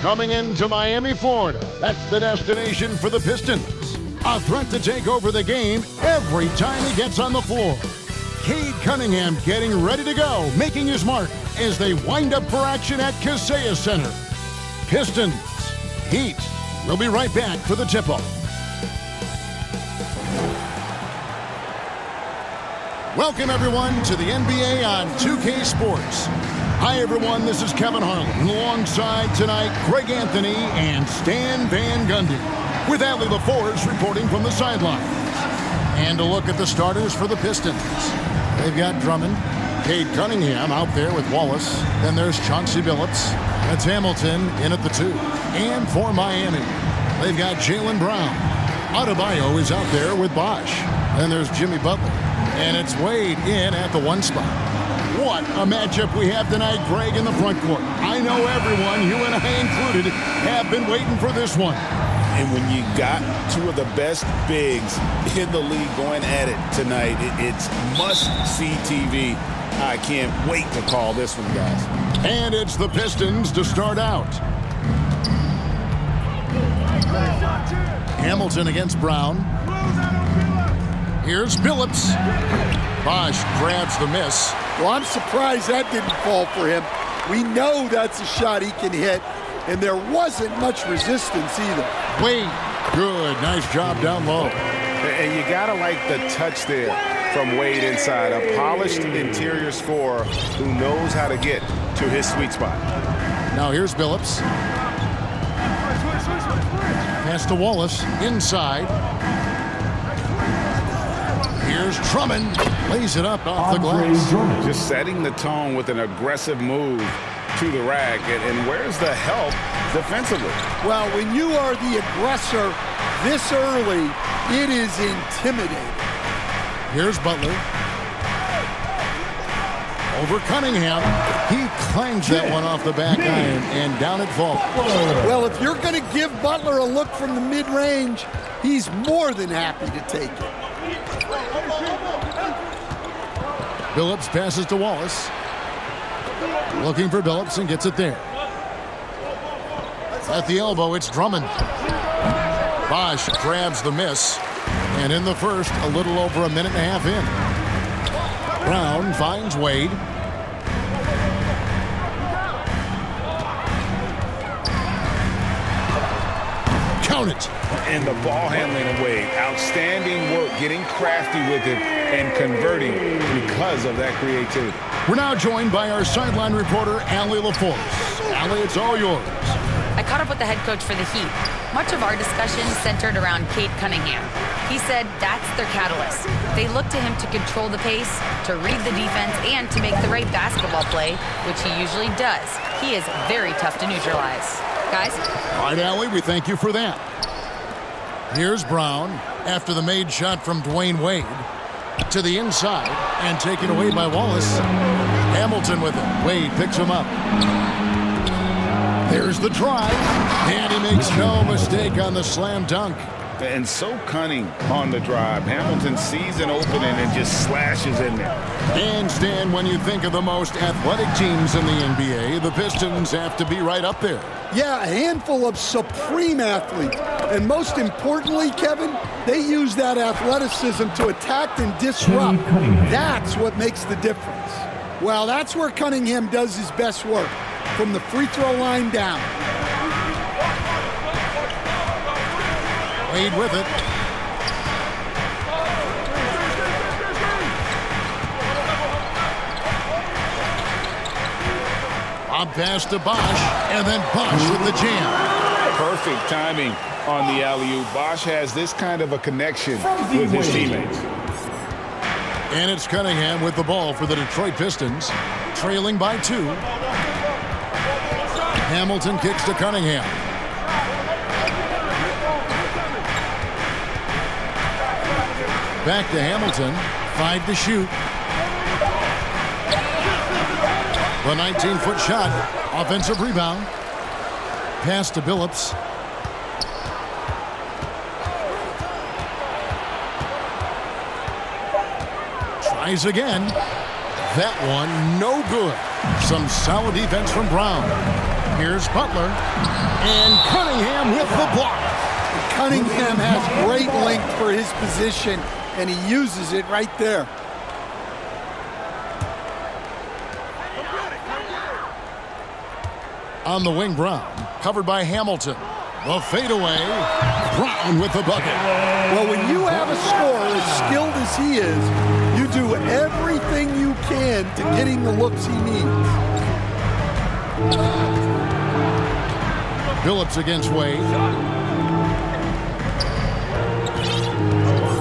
Coming into Miami, Florida, that's the destination for the Pistons. A threat to take over the game every time he gets on the floor. Cade Cunningham getting ready to go, making his mark as they wind up for action at Kaseya Center. Pistons, Heat. We'll be right back for the tip-off. Welcome, everyone, to the NBA on 2K Sports. Hi, everyone. This is Kevin Harlan. Alongside tonight, Greg Anthony and Stan Van Gundy, with Allie LaForce reporting from the sidelines. And a look at the starters for the Pistons. They've got Drummond, Cade Cunningham out there with Wallace. Then there's Chauncey Billups. That's Hamilton in at the 2. And for Miami, they've got Jaylen Brown. Adebayo is out there with Bosh. Then there's Jimmy Butler. And it's Wade in at the 1 spot. What a matchup we have tonight, Greg, in the front court. I know everyone, you and I included, have been waiting for this one. And when you got two of the best bigs in the league going at it tonight, it's must-see TV. I can't wait to call this one, guys. And it's the Pistons to start out. Hamilton against Brown. Here's Billups. Bosh grabs the miss. Well, I'm surprised that didn't fall for him. We know that's a shot he can hit, and there wasn't much resistance either. Wade, good, nice job down low. And you gotta like the touch there from Wade inside. A polished interior scorer who knows how to get to his sweet spot. Now here's Billups. Pass to Wallace, inside. Here's Drummond, lays it up off the glass. Just setting the tone with an aggressive move to the rack. And where's the help defensively? Well, when you are the aggressor this early, it is intimidating. Here's Butler. Over Cunningham. He clangs that one off the back iron, and down it falls. Well, if you're going to give Butler a look from the mid-range, he's more than happy to take it. Billups passes to Wallace. Looking for Billups and gets it there. At the elbow, it's Drummond. Bosh grabs the miss. And in the first, a little over a minute and a half in. Brown finds Wade. Count it. And the ball handling of Wade. Outstanding work, getting crafty with it and converting because of that creativity. We're now joined by our sideline reporter, Allie LaForce. Allie, it's all yours. I caught up with the head coach for the Heat. Much of our discussion centered around Cade Cunningham. He said that's their catalyst. They look to him to control the pace, to read the defense, and to make the right basketball play, which he usually does. He is very tough to neutralize. Guys? All right, Allie, we thank you for that. Here's Brown after the made shot from Dwayne Wade. To the inside and taken away by Wallace. Hamilton with it. Wade picks him up. There's the drive. And he makes no mistake on the slam dunk. And so cunning on the drive. Hamilton sees an opening and just slashes in there. And Stan, when you think of the most athletic teams in the NBA, the Pistons have to be right up there. Yeah, a handful of supreme athletes. And most importantly, Kevin, they use that athleticism to attack and disrupt. That's what makes the difference. Well, that's where Cunningham does his best work, from the free throw line down. Wade with it. Bob pass to Bosh, and then Bosh with the jam. Perfect timing on the alley-oop. Bosh has this kind of a connection with his teammates. And it's Cunningham with the ball for the Detroit Pistons, trailing by 2. Hamilton kicks to Cunningham. Back to Hamilton, 5 to shoot. The 19-foot shot Offensive rebound. Pass to Billups. Tries again. That one, no good. Some solid defense from Brown. Here's Butler. And Cunningham with the block. Cunningham has great length for his position, and he uses it right there. On the wing, Brown. Covered by Hamilton. The fadeaway. Brown with the bucket. Well, when you have a scorer as skilled as he is, you do everything you can to get him the looks he needs. Billups against Wade.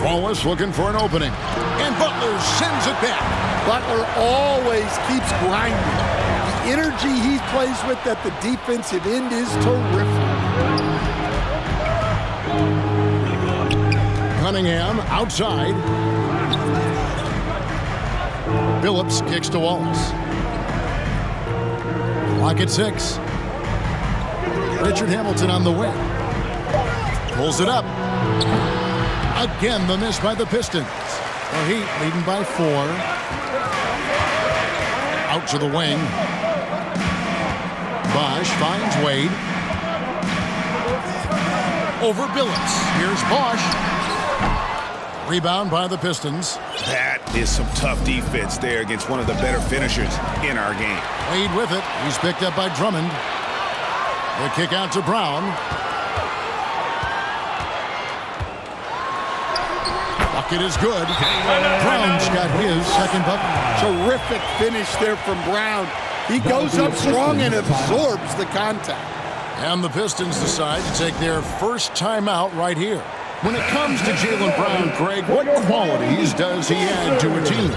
Wallace looking for an opening. And Butler sends it back. Butler always keeps grinding. The energy he plays with at the defensive end is terrific. Cunningham outside. Billups kicks to Wallace. Clock at 6. Richard Hamilton on the wing. Pulls it up. Again, the miss by the Pistons. The Heat leading by 4. Out to the wing. Bosch finds Wade. Over Billups. Here's Bosch. Rebound by the Pistons. That is some tough defense there against one of the better finishers in our game. Wade with it. He's picked up by Drummond. The kick out to Brown. Bucket is good. Brown's got his second bucket. Terrific finish there from Brown. He goes up strong and absorbs the contact. And the Pistons decide to take their first timeout right here. When it comes to Jaylen Brown, Greg, what qualities does he add to a team?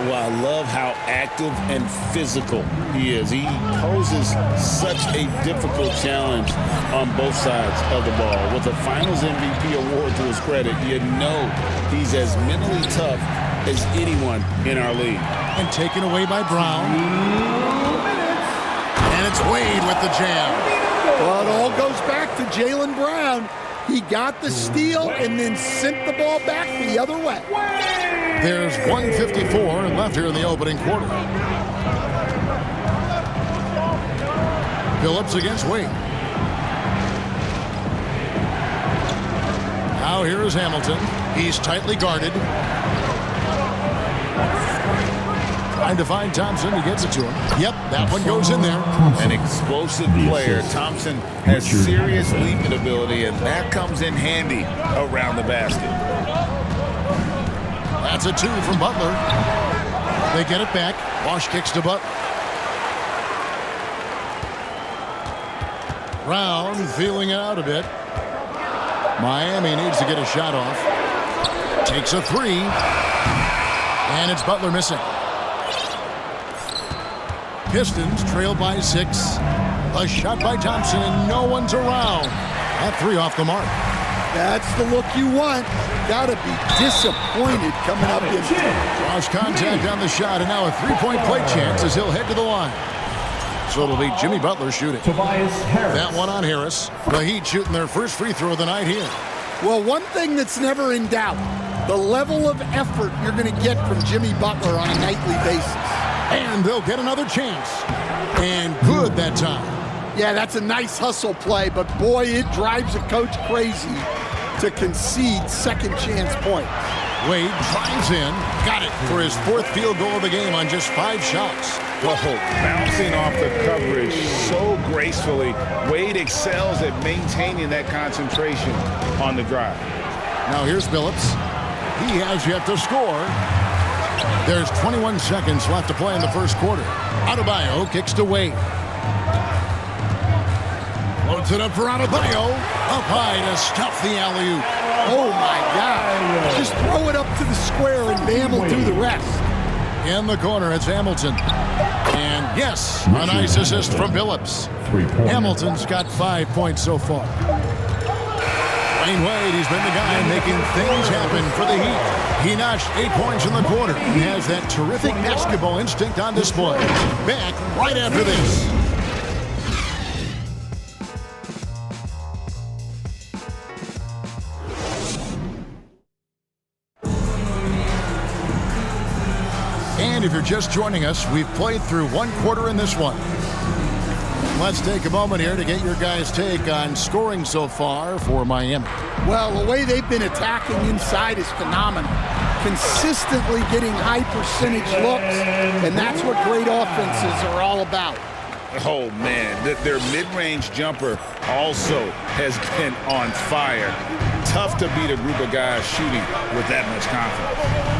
Well, I love how active and physical he is. He poses such a difficult challenge on both sides of the ball. With a Finals MVP award to his credit, you know he's as mentally tough as anyone in our league. And taken away by Brown. And it's Wade with the jam. Well, it all goes back to Jaylen Brown. He got the steal and then sent the ball back the other way. There's 1:54 left here in the opening quarter. Billups against Wade. Now here is Hamilton. He's tightly guarded. Trying to find Thompson. He gets it to him. Yep, that one goes in there. An explosive player. Thompson has serious leaping ability, and that comes in handy around the basket. That's a 2 from Butler. They get it back. Bosch kicks to Butler. Brown feeling it out a bit. Miami needs to get a shot off. Takes a 3. And it's Butler missing. Pistons trail by 6. A shot by Thompson, and no one's around. That 3 off the mark. That's the look you want. Gotta be disappointed coming up in. Cross contact on the shot, and now a 3-point play chance as he'll head to the line. So it'll be Jimmy Butler shooting. That one on Harris. The Heat shooting their first free throw of the night here. Well, one thing that's never in doubt, the level of effort you're going to get from Jimmy Butler on a nightly basis. And they'll get another chance. And good that time. Yeah, that's a nice hustle play, but boy, it drives a coach crazy to concede second chance points. Wade drives in, got it for his 4th field goal of the game on just 5 shots. Whoa, bouncing off the coverage so gracefully. Wade excels at maintaining that concentration on the drive. Now here's Billups. He has yet to score. There's 21 seconds left to play in the first quarter. Adebayo kicks to Wade. Loads it up for Adebayo. Up high to stuff the alley-oop. Oh, my God. Just throw it up to the square and Bam will do the rest. In the corner, it's Hamilton. And yes, a nice assist from Billups. Hamilton's got 5 points so far. Dwayne Wade, he's been the guy making things happen for the Heat. He notched 8 points in the quarter and has that terrific basketball instinct on display. Back right after this. And if you're just joining us, we've played through one quarter in this one. Let's take a moment here to get your guys' take on scoring so far for Miami. Well, the way they've been attacking inside is phenomenal. Consistently getting high percentage looks, and that's what great offenses are all about. Oh, man, their mid-range jumper also has been on fire. Tough to beat a group of guys shooting with that much confidence.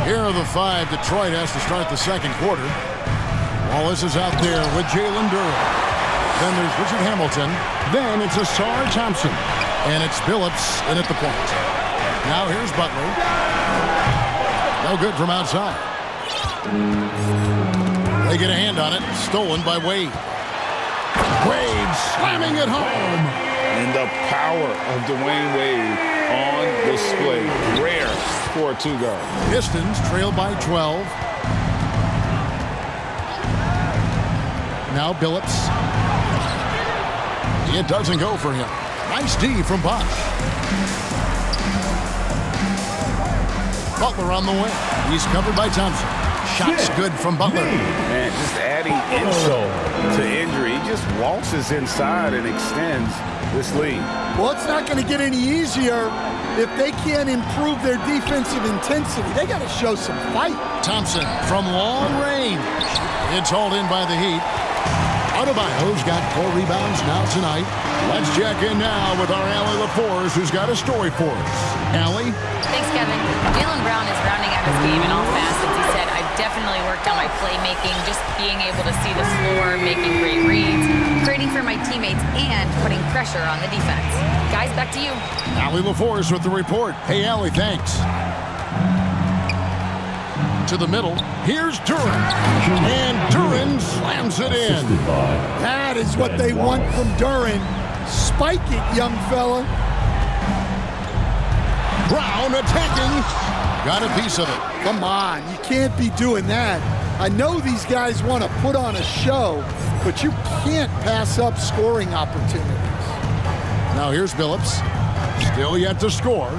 Here are the 5 Detroit has to start the second quarter. Wallace is out there with Jalen Durham. Then there's Richard Hamilton. Then it's Asar Thompson. And it's Phillips in at the point. Now here's Butler. No good from outside. They get a hand on it. Stolen by Wade. Wade slamming it home. And the power of Dwayne Wade on display. Rare for a two-guard. Pistons trail by 12. Now Phillips. It doesn't go for him. Nice D from Bosch. Butler on the way. He's covered by Thompson. Shots good from Butler. Man, just adding insult to injury. He just waltzes inside and extends this lead. Well, it's not going to get any easier if they can't improve their defensive intensity. They got to show some fight. Thompson from long range. It's hauled in by the Heat. Adebayo's got 4 rebounds now tonight. Let's check in now with our Allie LaForce, who's got a story for us. Allie? Thanks, Kevin. Jalen Brown is rounding out his game in all facets. He said, I've definitely worked on my playmaking, just being able to see the floor, making great reads, creating for my teammates, and putting pressure on the defense. Guys, back to you. Allie LaForce with the report. Hey, Allie, thanks. To the middle. Here's Duran. And Duran slams it in. That is what they want from Duran. Spike it, young fella. Brown attacking. Got a piece of it. Come on, you can't be doing that. I know these guys want to put on a show, but you can't pass up scoring opportunities. Now here's Phillips. Still yet to score.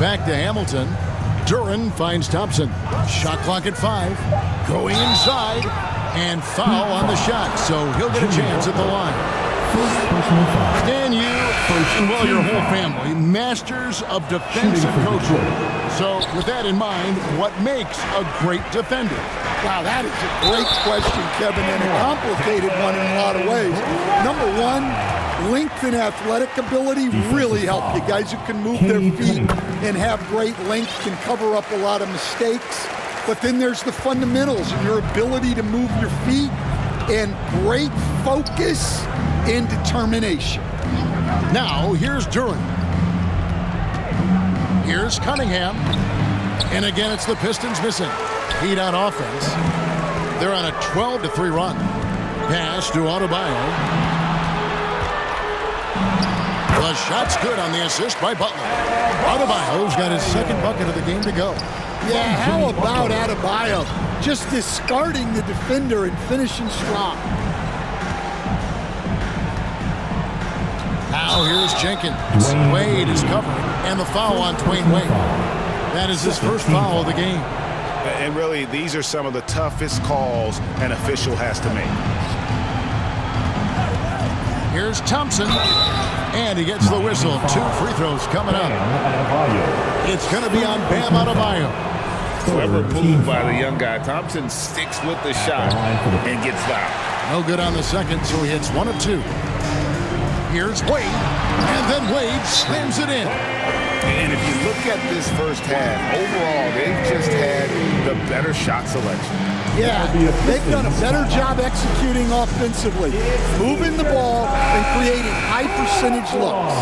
Back to Hamilton. Duran finds Thompson. Shot clock at 5. Going inside. And foul on the shot. So he'll get a chance at the line. And you, well, your whole family, masters of defensive coaching. So with that in mind, what makes a great defender? Wow, that is a great question, Kevin, and a complicated one in a lot of ways. Number one, length and athletic ability really help you. Guys who can move their feet and have great length can cover up a lot of mistakes. But then there's the fundamentals and your ability to move your feet and great focus and determination. Now, here's Duran. Here's Cunningham. And again, it's the Pistons missing. Heat on offense. They're on a 12-3 run. Pass to Adebayo. The shot's good on the assist by Butler. Adebayo's got his second bucket of the game to go. Yeah, how about Adebayo? Just discarding the defender and finishing strong. Now here's Jenkins. Wade is covering, and the foul on Dwayne Wade. That is his first foul of the game. And really, these are some of the toughest calls an official has to make. Here's Thompson, and he gets the whistle. 2 free throws coming up. It's going to be on Bam Adebayo. Clever move by the young guy. Thompson sticks with the shot and gets fouled. No good on the second, so he hits 1 of 2. Here's Wade, and then Wade slams it in. And if you look at this first half, overall, they've just had the better shot selection. Yeah, they've done a better job executing offensively, moving the ball and creating high percentage looks.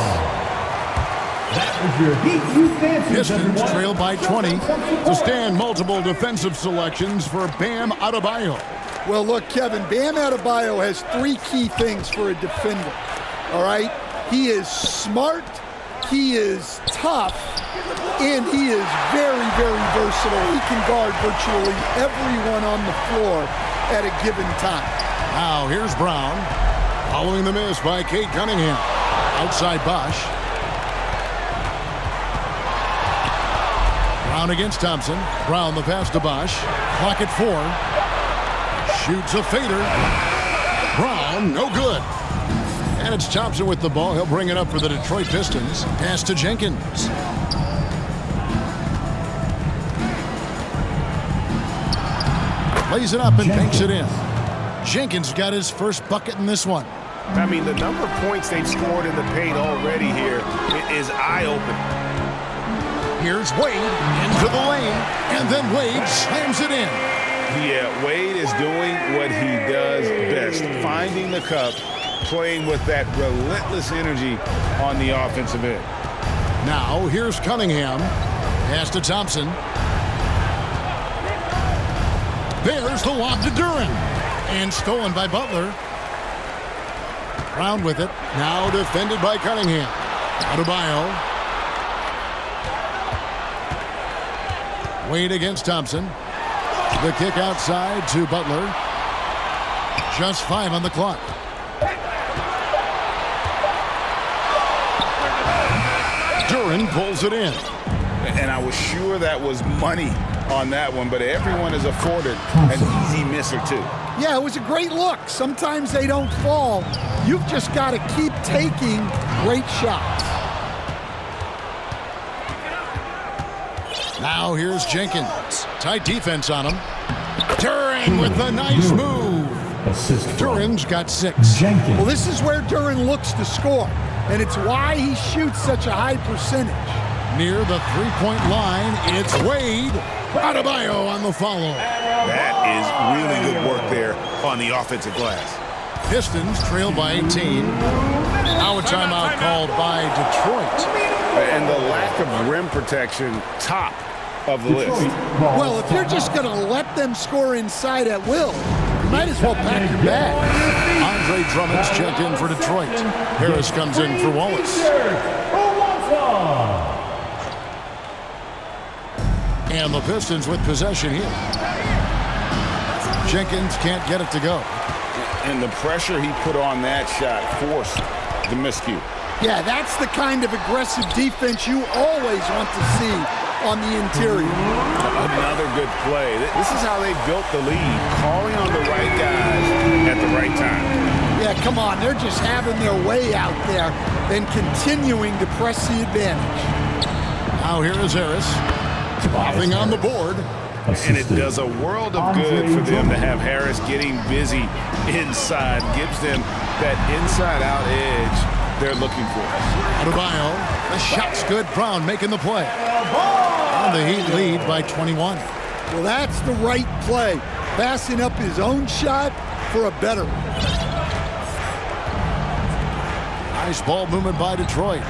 Pistons trail by 20 to stand multiple defensive selections for Bam Adebayo. Well, look, Kevin, Bam Adebayo has 3 key things for a defender. All right? He is smart, he is tough, and he is very, very versatile. He can guard virtually everyone on the floor at a given time. Now here's Brown, following the miss by Cade Cunningham. Outside Bosch. Brown against Thompson. Brown the pass to Bosch. Clock at 4. Shoots a fader. Brown, no good. And it's Thompson with the ball. He'll bring it up for the Detroit Pistons. Pass to Jenkins. Lays it up and banks it in. Jenkins got his first bucket in this one. I mean, the number of points they've scored in the paint already here is eye-opening. Here's Wade into the lane, and then Wade slams it in. Yeah, Wade is doing what he does best, finding the cup, playing with that relentless energy on the offensive end. Now, here's Cunningham. Pass to Thompson. There's the lob to Duren. And stolen by Butler. Brown with it. Now defended by Cunningham. Adebayo. Wade against Thompson. The kick outside to Butler. Just 5 on the clock. Duren pulls it in. And I was sure that was money on that one, but everyone is afforded an easy miss or two. Yeah, it was a great look. Sometimes they don't fall. You've just got to keep taking great shots. Now here's Jenkins. Tight defense on him. Duren with a nice move. Duren's got 6. Well, this is where Duren looks to score, and it's why he shoots such a high percentage. Near the three-point line, it's Wade. Adebayo on the follow. That is really good work there on the offensive glass. Pistons trail by 18. Now a timeout called by Detroit. And the lack of rim protection, top of the list. Well, if you're just going to let them score inside at will, you might as well pack your bag. Andre Drummond's checked in for Detroit. Harris comes in for Wallace. And the Pistons with possession here. Jenkins can't get it to go. And the pressure he put on that shot forced the miscue. Yeah, that's the kind of aggressive defense you always want to see on the interior. Another good play. This is how they built the lead, calling on the right guys at the right time. Yeah, come on. They're just having their way out there and continuing to press the advantage. Now here is Harris. Nothing on the board. And it does a world of good for them to have Harris getting busy inside. Gives them that inside-out edge they're looking for. Adebayo, the shot's good. Brown making the play. And the Heat lead by 21. Well, that's the right play. Passing up his own shot for a better one. Nice ball movement by Detroit.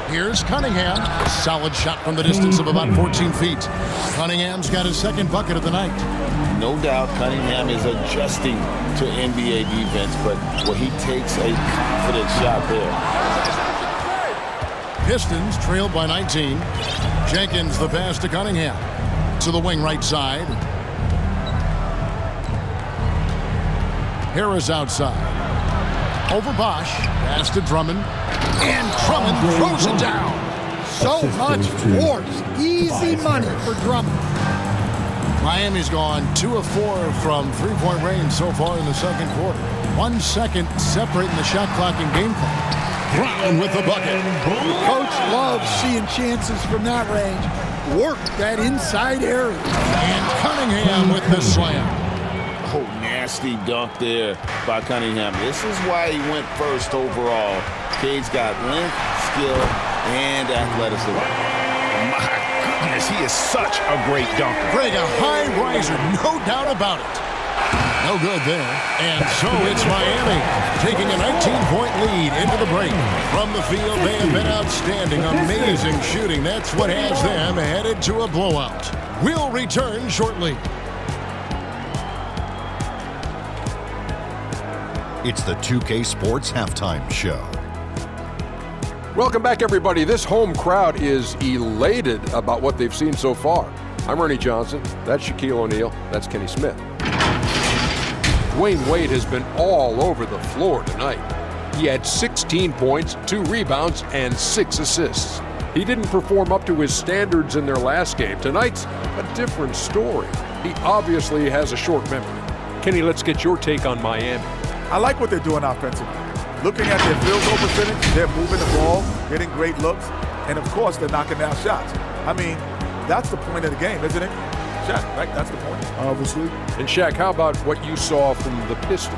Here's Cunningham. Solid shot from the distance of about 14 feet. Cunningham's got his second bucket of the night. No doubt Cunningham is adjusting to NBA defense, but he takes a confident shot there. Pistons trailed by 19. Jenkins the pass to Cunningham. To the wing right side. Harris outside. Over Bosch. Pass to Drummond. And Drummond throws it down. So much force. Easy money for Drummond. Miami's gone 2 of 4 from three-point range so far in the second quarter. 1 second separating the shot clock and game clock. Brown with the bucket. Coach loves seeing chances from that range. Work that inside area. And Cunningham with the slam. Oh, nasty dunk there by Cunningham. This is why he went first overall. Cade's got length, skill, and athleticism. My goodness, he is such a great dunker. Greg, a high riser, no doubt about it. No good there. And so it's Miami taking a 19-point lead into the break. From the field, they have been outstanding. Amazing shooting. That's what has them headed to a blowout. We'll return shortly. It's the 2K Sports Halftime Show. Welcome back, everybody. This home crowd is elated about what they've seen so far. I'm Ernie Johnson. That's Shaquille O'Neal. That's Kenny Smith. Dwayne Wade has been all over the floor tonight. He had 16 points, 2 rebounds, and 6 assists. He didn't perform up to his standards in their last game. Tonight's a different story. He obviously has a short memory. Kenny, let's get your take on Miami. I like what they're doing offensively. Looking at their field goal percentage, they're moving the ball, getting great looks, and of course they're knocking down shots. I mean, that's the point of the game, isn't it? Shaq, right? That's the point. Obviously. And Shaq, how about what you saw from the Pistons?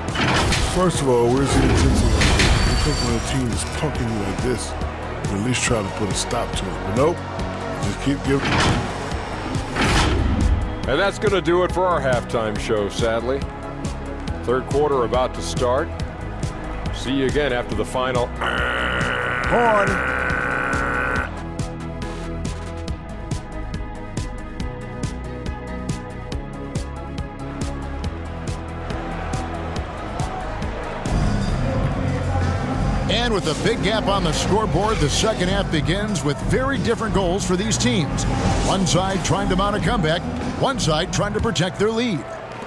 First of all, where's the intensity? I think when a team is punking you like this, you at least try to put a stop to it. But nope, just keep giving. And that's going to do it for our halftime show, sadly. Third quarter about to start. See you again after the final. Horn. And with a big gap on the scoreboard, the second half begins with very different goals for these teams. One side trying to mount a comeback, one side trying to protect their lead.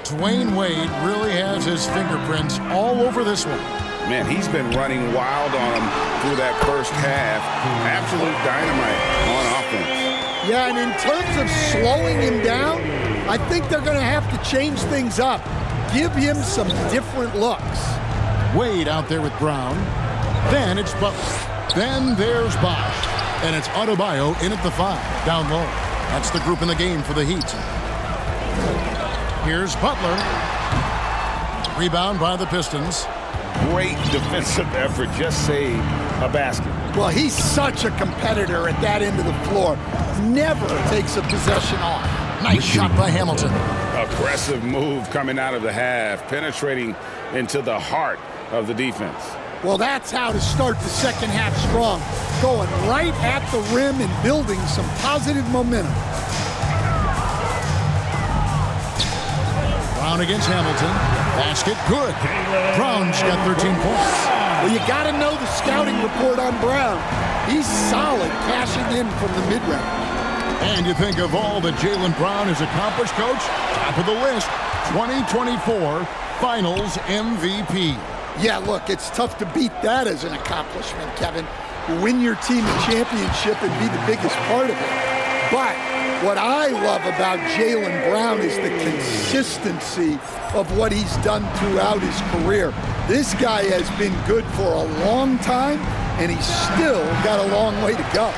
Dwayne Wade really has his fingerprints all over this one. Man, he's been running wild on him through that first half. Absolute dynamite on offense. Yeah, and in terms of slowing him down, I think they're going to have to change things up. Give him some different looks. Wade out there with Brown. Then it's Butler. Then there's Bosch. And it's Adebayo in at the 5, down low. That's the group in the game for the Heat. Here's Butler. Rebound by the Pistons. Great defensive effort, just saved a basket. Well, he's such a competitor at that end of the floor. Never takes a possession off. Nice shot by Hamilton. Aggressive move coming out of the half, penetrating into the heart of the defense. Well, that's how to start the second half strong. Going right at the rim and building some positive momentum. Brown against Hamilton. Basket good. Brown's got 13 points. Well, you got to know the scouting report on Brown. He's solid cashing in from the mid-range. And you think of all that Jaylen Brown has accomplished, Coach? Top of the list, 2024 Finals MVP. Yeah, look, it's tough to beat that as an accomplishment, Kevin. Win your team a championship and be the biggest part of it. But what I love about Jaylen Brown is the consistency of what he's done throughout his career. This guy has been good for a long time, and he's still got a long way to go.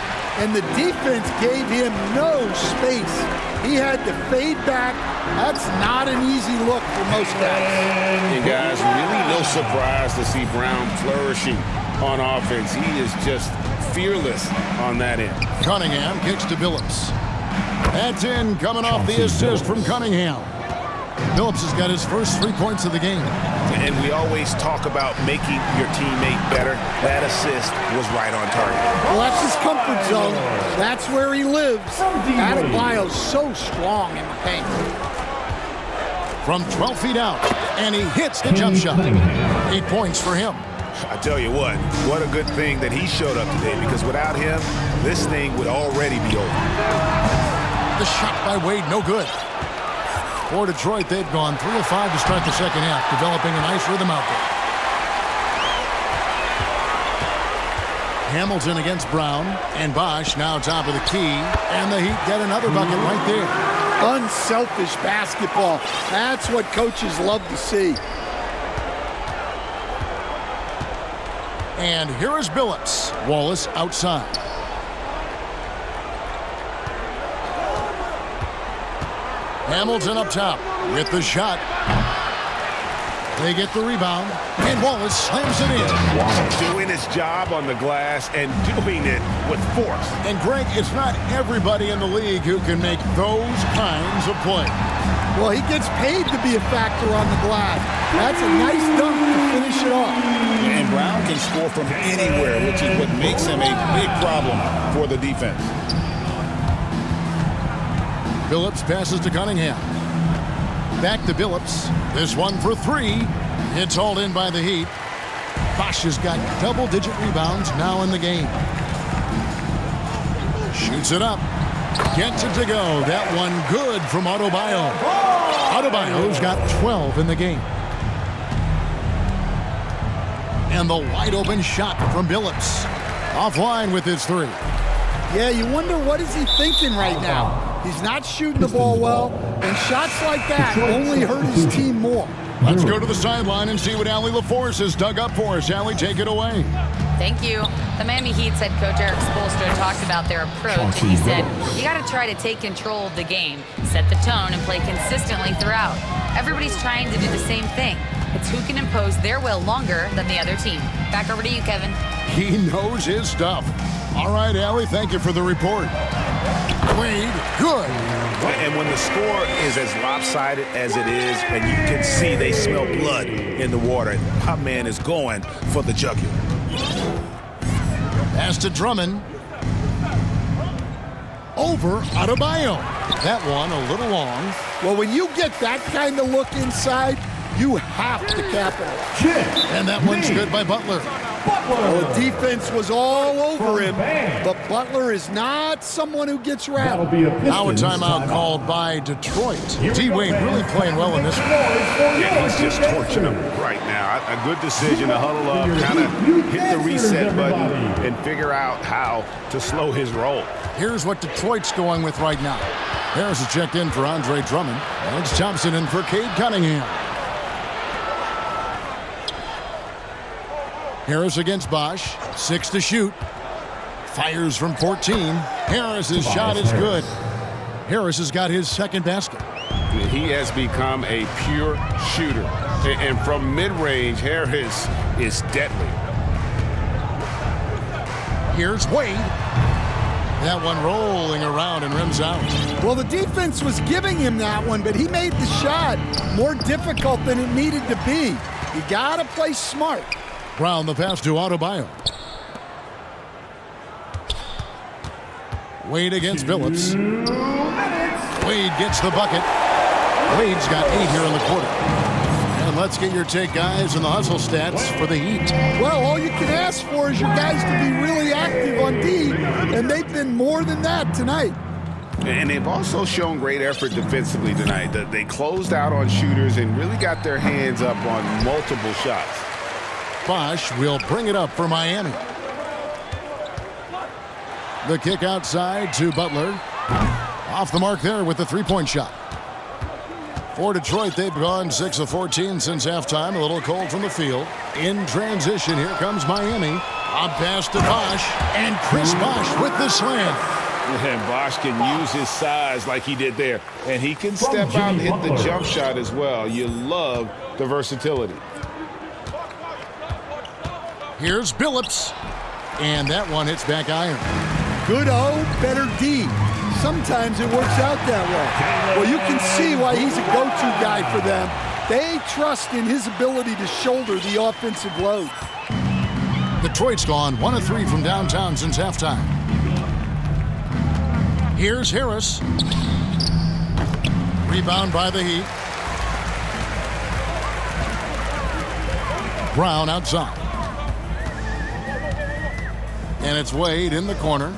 And the defense gave him no space. He had to fade back. That's not an easy look for most guys. And guys, really no surprise to see Brown flourishing on offense. He is just fearless on that end. Cunningham kicks to Billups. That's in, coming off the assist from Cunningham. Billups has got his first 3 points of the game. And we always talk about making your teammate better. That assist was right on target. Well, that's his comfort zone. That's where he lives. Adebayo's so strong in the paint. From 12 feet out, and he hits the jump shot. 8 points for him. I tell you what a good thing that he showed up today, because without him, this thing would already be over. The shot by Wade, no good. For Detroit, they've gone 3 of 5 to start the second half, developing a nice rhythm out there. Hamilton against Brown, and Bosch now top of the key, and the Heat get another bucket right there. Unselfish basketball. That's what coaches love to see. And here is Billups. Wallace outside. Hamilton up top with the shot. They get the rebound, and Wallace slams it in. Doing his job on the glass and doing it with force. And Greg, it's not everybody in the league who can make those kinds of plays. Well, he gets paid to be a factor on the glass. That's a nice dunk to finish it off. And Brown can score from anywhere, which is what makes him a big problem for the defense. Billups passes to Cunningham. Back to Billups. This one for 3. It's hauled in by the Heat. Bosch has got double-digit rebounds now in the game. Shoots it up. Gets it to go. That one good from Adebayo. Adebayo's got 12 in the game. And the wide-open shot from Billups. Offline with his 3. Yeah, you wonder what is he thinking right now. He's not shooting the ball well, and shots like that only hurt his team more. Let's go to the sideline and see what Allie LaForce has dug up for us. Allie, take it away. Thank you. The Miami Heat's head coach Eric Spoelstra talked about their approach, and he said, you got to try to take control of the game, set the tone, and play consistently throughout. Everybody's trying to do the same thing. It's who can impose their will longer than the other team. Back over to you, Kevin. He knows his stuff. All right, Allie, thank you for the report. Wade, good. And when the score is as lopsided as it is, and you can see they smell blood in the water, my man is going for the jugular. Pass to Drummond. Over Adebayo. That one a little long. Well, when you get that kind of look inside, you have to capitalize. And that one's good by Butler. Well, the defense was all over him, but Butler is not someone who gets rattled. Now a timeout called by Detroit. D-Wade really playing well in this one. Yeah, he's just torching them right now. A good decision to huddle up, kind of hit the reset button, and figure out how to slow his roll. Here's what Detroit's going with right now. Harris is checked in for Andre Drummond. Alex Thompson in for Cade Cunningham. Harris against Bosch. 6 to shoot. Fires from 14. Harris's shot is good. Harris has got his second basket. He has become a pure shooter. And from mid-range, Harris is deadly. Here's Wade. That one rolling around and rims out. Well, the defense was giving him that one, but he made the shot more difficult than it needed to be. You got to play smart. Brown the pass to Adebayo. Wade against Phillips. Wade gets the bucket. Wade's got 8 here in the quarter. And let's get your take, guys, in the hustle stats for the Heat. Well, all you can ask for is your guys to be really active on D, and they've been more than that tonight. And they've also shown great effort defensively tonight. They closed out on shooters and really got their hands up on multiple shots. Bosch will bring it up for Miami. The kick outside to Butler. Off the mark there with the three-point shot. For Detroit, they've gone 6 of 14 since halftime. A little cold from the field. In transition, here comes Miami. A pass to Bosch. And Chris Bosch with the slam. And Bosch can use his size like he did there. And he can step out and hit the jump shot as well. You love the versatility. Here's Billups. And that one hits back iron. Good O, better D. Sometimes it works out that way. Well, you can see why he's a go-to guy for them. They trust in his ability to shoulder the offensive load. Detroit's gone 1 of 3 from downtown since halftime. Here's Harris. Rebound by the Heat. Brown outside. And it's Wade in the corner.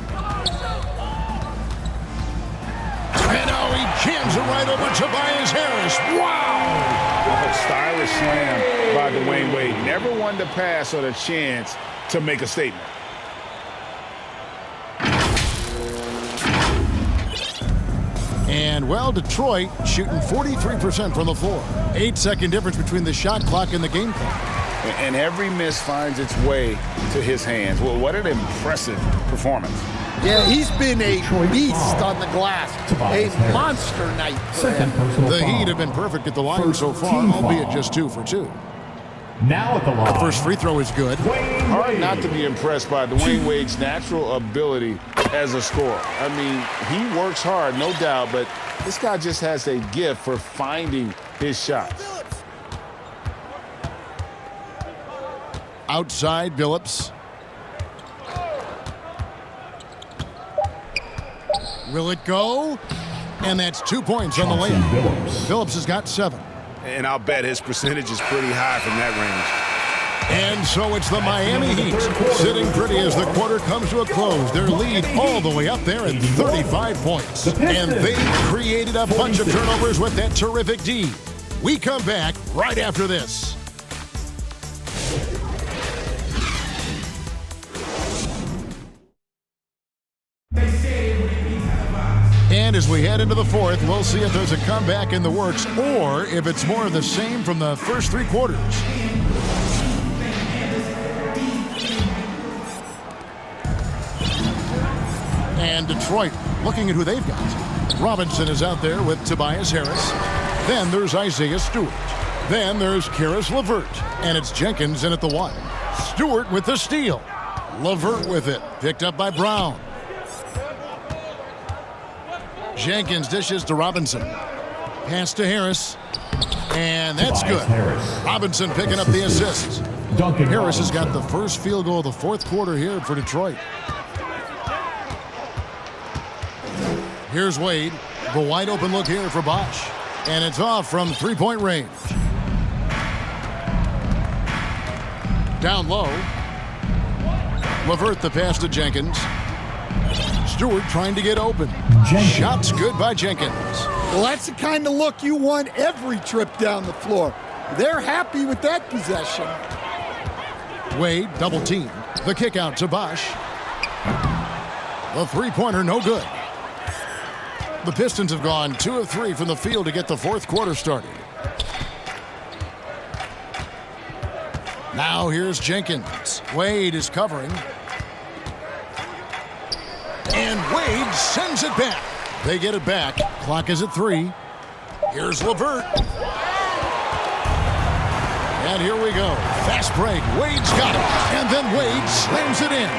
And now he jams it right over Tobias Harris. Wow! A stylish slam by Dwayne Wade. Never one to pass on a chance to make a statement. And, well, Detroit shooting 43% from the floor. 8-second difference between the shot clock and the game clock. And every miss finds its way to his hands. Well, what an impressive performance. Yeah, he's been a beast on the glass. A monster night for him. The Heat have been perfect at the line so far, albeit just 2 for 2. Now at the line. The first free throw is good. Hard not to be impressed by Dwayne Wade's natural ability as a scorer. I mean, he works hard, no doubt, but this guy just has a gift for finding his shots. Outside, Billups. Will it go? And that's 2 points on the layup. Billups has got 7. And I'll bet his percentage is pretty high from that range. And so it's the Miami Heat sitting pretty as the quarter comes to a close. Their lead all the way up there at 35 points. And they've created a bunch of turnovers with that terrific D. We come back right after this. And as we head into the fourth, we'll see if there's a comeback in the works or if it's more of the same from the first three quarters. And Detroit looking at who they've got. Robinson is out there with Tobias Harris. Then there's Isaiah Stewart. Then there's Karis LeVert. And it's Jenkins in at the one. Stewart with the steal. LeVert with it. Picked up by Brown. Jenkins dishes to Robinson. Pass to Harris. And that's good. Robinson picking up the assist. Harris has got the first field goal of the fourth quarter here for Detroit. Here's Wade. The wide open look here for Bosch. And it's off from three-point range. Down low. LeVert the pass to Jenkins. Stewart trying to get open. Shots good by Jenkins. Well, that's the kind of look you want every trip down the floor. They're happy with that possession. Wade double teamed. The kick out to Bosch. The three-pointer no good. The Pistons have gone 2 of 3 from the field to get the fourth quarter started. Now here's Jenkins. Wade is covering. And Wade sends it back. They get it back. Clock is at 3. Here's LeVert. And here we go. Fast break. Wade's got it. And then Wade slams it in.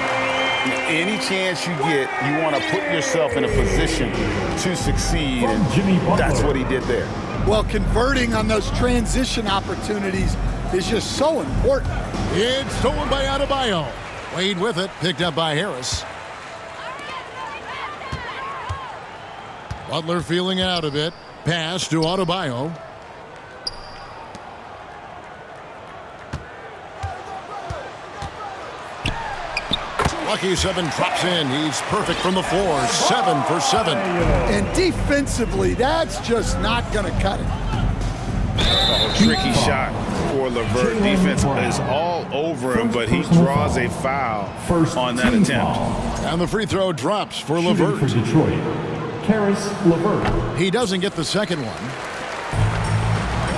Any chance you get, you want to put yourself in a position to succeed. And that's what he did there. Well, converting on those transition opportunities is just so important. It's stolen by Adebayo. Wade with it. Picked up by Harris. Butler feeling out a bit. Pass to Adebayo. Lucky 7 drops in. He's perfect from the floor. 7 for 7. And defensively, that's just not going to cut it. Tricky shot for LeVert. Defense is all over him, but he draws a foul on that attempt. And the free throw drops for LeVert. For Detroit, Karis LeVert. He doesn't get the second one.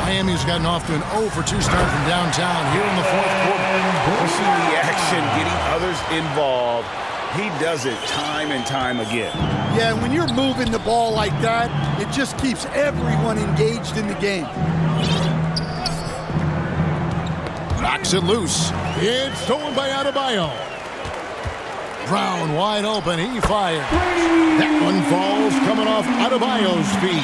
Miami's gotten off to an 0 for 2 start from downtown here in the fourth quarter. Pushing the action, getting others involved. He does it time and time again. Yeah, when you're moving the ball like that, it just keeps everyone engaged in the game. Knocks it loose. It's stolen by Adebayo. Brown wide open. He fires. That one falls coming off Adebayo's feet.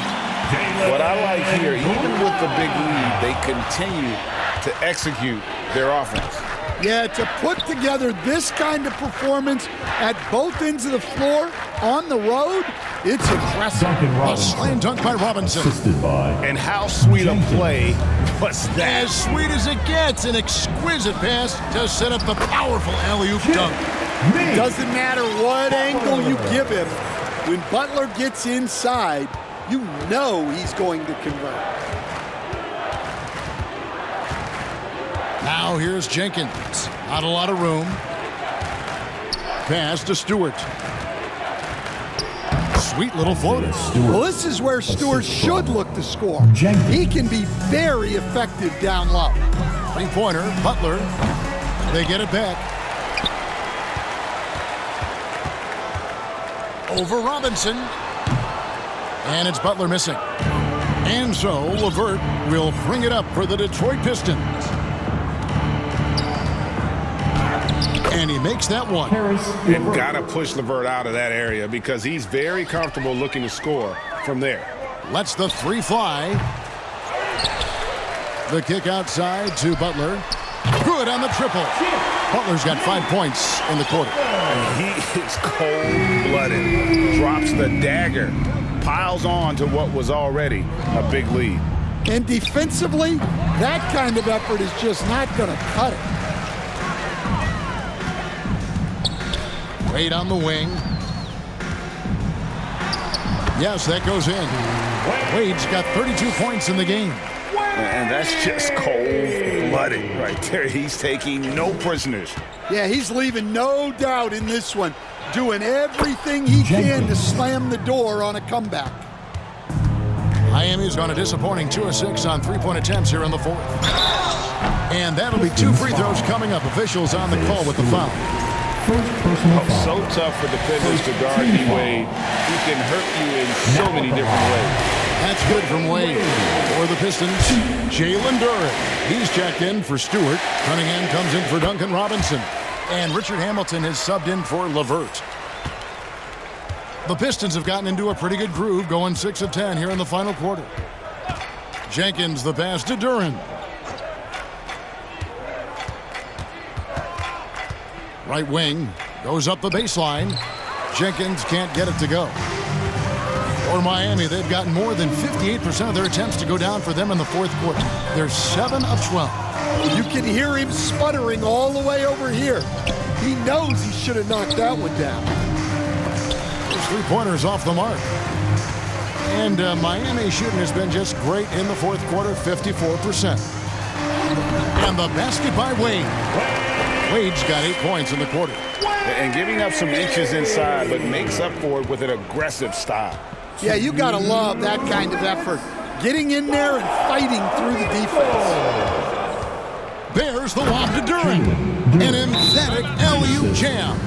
What I like here, even with the big lead, they continue to execute their offense. Yeah, to put together this kind of performance at both ends of the floor on the road, it's impressive. A slam dunk by Robinson. And how sweet a play was that? As sweet as it gets, an exquisite pass to set up the powerful alley-oop dunk. Doesn't matter what angle you give him, when Butler gets inside, you know he's going to convert. Now here's Jenkins. Not a lot of room. Pass to Stewart. Sweet little floater. Well, this is where Stewart should look to score. He can be very effective down low. Three-pointer, Butler. They get it back. Over Robinson. And it's Butler missing. And so LeVert will bring it up for the Detroit Pistons. And he makes that one. They've got to push LeVert out of that area because he's very comfortable looking to score from there. Lets the three fly. The kick outside to Butler. Good on the triple. Butler's got 5 points in the quarter. And he is cold-blooded. Drops the dagger. Piles on to what was already a big lead. And defensively, that kind of effort is just not going to cut it. Wade on the wing. Yes, that goes in. Wade's got 32 points in the game. And that's just cold-blooded right there. He's taking no prisoners. Yeah, he's leaving no doubt in this one. doing everything he can to slam the door on a comeback. Miami's on a disappointing 2 of 6 on three-point attempts here in the fourth. And that'll be 2 free throws coming up. Officials on the call with the foul. So tough for defenders to guard D-Wade. He can hurt you in so many different ways. That's good from Wade. For the Pistons, Jalen Duren. He's checked in for Stewart. Cunningham comes in for Duncan Robinson. And Richard Hamilton has subbed in for LeVert. The Pistons have gotten into a pretty good groove, going 6 of 10 here in the final quarter. Jenkins the pass to Duren. Right wing goes up the baseline. Jenkins can't get it to go. For Miami, they've gotten more than 58% of their attempts to go down for them in the fourth quarter. They're 7 of 12. You can hear him sputtering all the way over here. He knows he should have knocked that one down. Those three-pointers off the mark. And Miami shooting has been just great in the fourth quarter, 54%. And the basket by Wade. Wade's got 8 points in the quarter. And giving up some inches inside, but makes up for it with an aggressive style. Yeah, you got to love that kind of effort. Getting in there and fighting through the defense. Bears the lob to Duren. An emphatic alley-oop jam.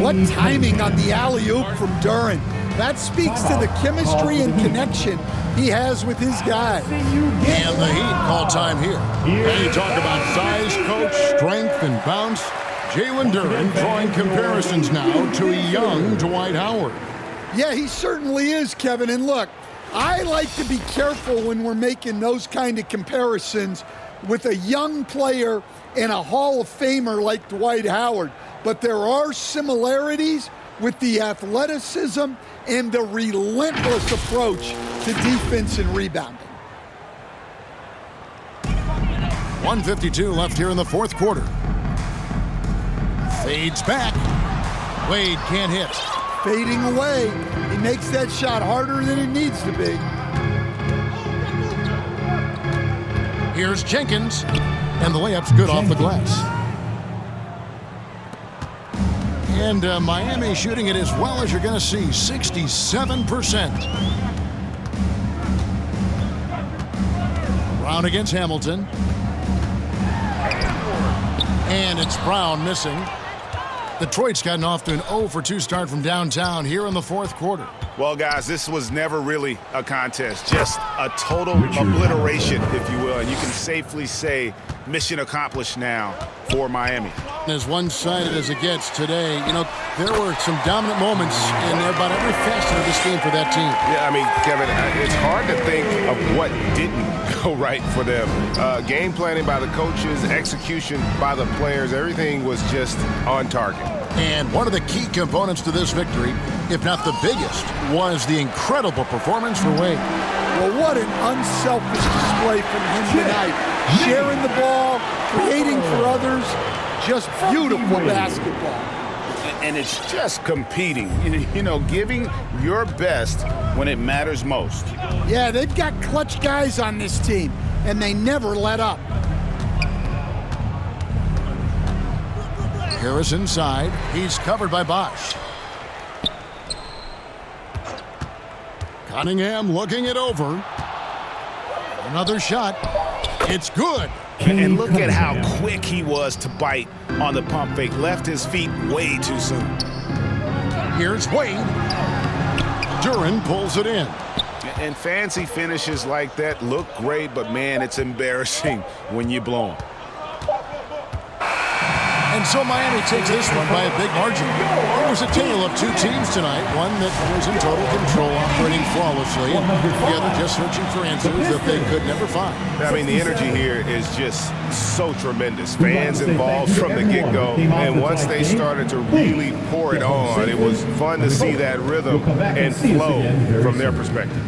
What timing on the alley-oop from Duren. That speaks to the chemistry and connection he has with his guy. And the Heat call time here. And you talk about size, coach, strength, and bounce. Jalen Duren drawing comparisons now to a young Dwight Howard. Yeah, he certainly is, Kevin. And look, I like to be careful when we're making those kind of comparisons with a young player and a Hall of Famer like Dwight Howard. But there are similarities with the athleticism and the relentless approach to defense and rebounding. 1:52 left here in the fourth quarter. Fades back. Wade can't hit. Fading away. He makes that shot harder than it needs to be. Here's Jenkins. And the layup's good off the glass. And Miami shooting it as well as you're going to see, 67%. Brown against Hamilton. And it's Brown missing. Detroit's gotten off to an 0 for 2 start from downtown here in the fourth quarter. Well, guys, this was never really a contest, just a total obliteration, if you will. And you can safely say mission accomplished now for Miami. As one-sided as it gets today, you know, there were some dominant moments in about every facet of this game for that team. Yeah, I mean, Kevin, it's hard to think of what didn't go right for them. Game planning by the coaches, execution by the players, everything was just on target. And one of the key components to this victory, if not the biggest, was the incredible performance for Wade. Well, what an unselfish display from him tonight. Sharing the ball, creating for others, just beautiful basketball. And it's just competing, you know, giving your best when it matters most. Yeah, they've got clutch guys on this team, and they never let up. Harris inside. He's covered by Bosch. Cunningham looking it over. Another shot. It's good. And look at how quick he was to bite on the pump fake. Left his feet way too soon. Here's Wade. Duren pulls it in. And fancy finishes like that look great, but man, it's embarrassing when you blow them. And so Miami takes this one by a big margin. It was a tale of two teams tonight. One that was in total control, operating flawlessly, and the other just searching for answers that they could never find. I mean, the energy here is just so tremendous. Fans involved from the get-go, and once they started to really pour it on, it was fun to see that rhythm and flow from their perspective.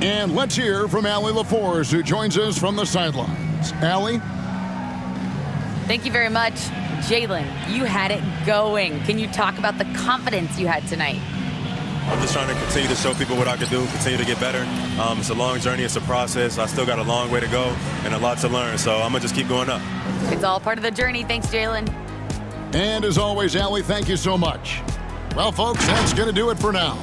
And let's hear from Allie LaForce, who joins us from the sidelines. Allie? Thank you very much. Jalen, you had it going. Can you talk about the confidence you had tonight? I'm just trying to continue to show people what I can do, continue to get better. It's a long journey. It's a process. I still got a long way to go and a lot to learn, so I'm going to just keep going up. It's all part of the journey. Thanks, Jalen. And as always, Allie, thank you so much. Well, folks, that's going to do it for now.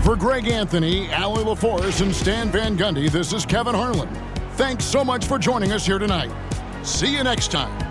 For Greg Anthony, Allie LaForce, and Stan Van Gundy, this is Kevin Harlan. Thanks so much for joining us here tonight. See you next time.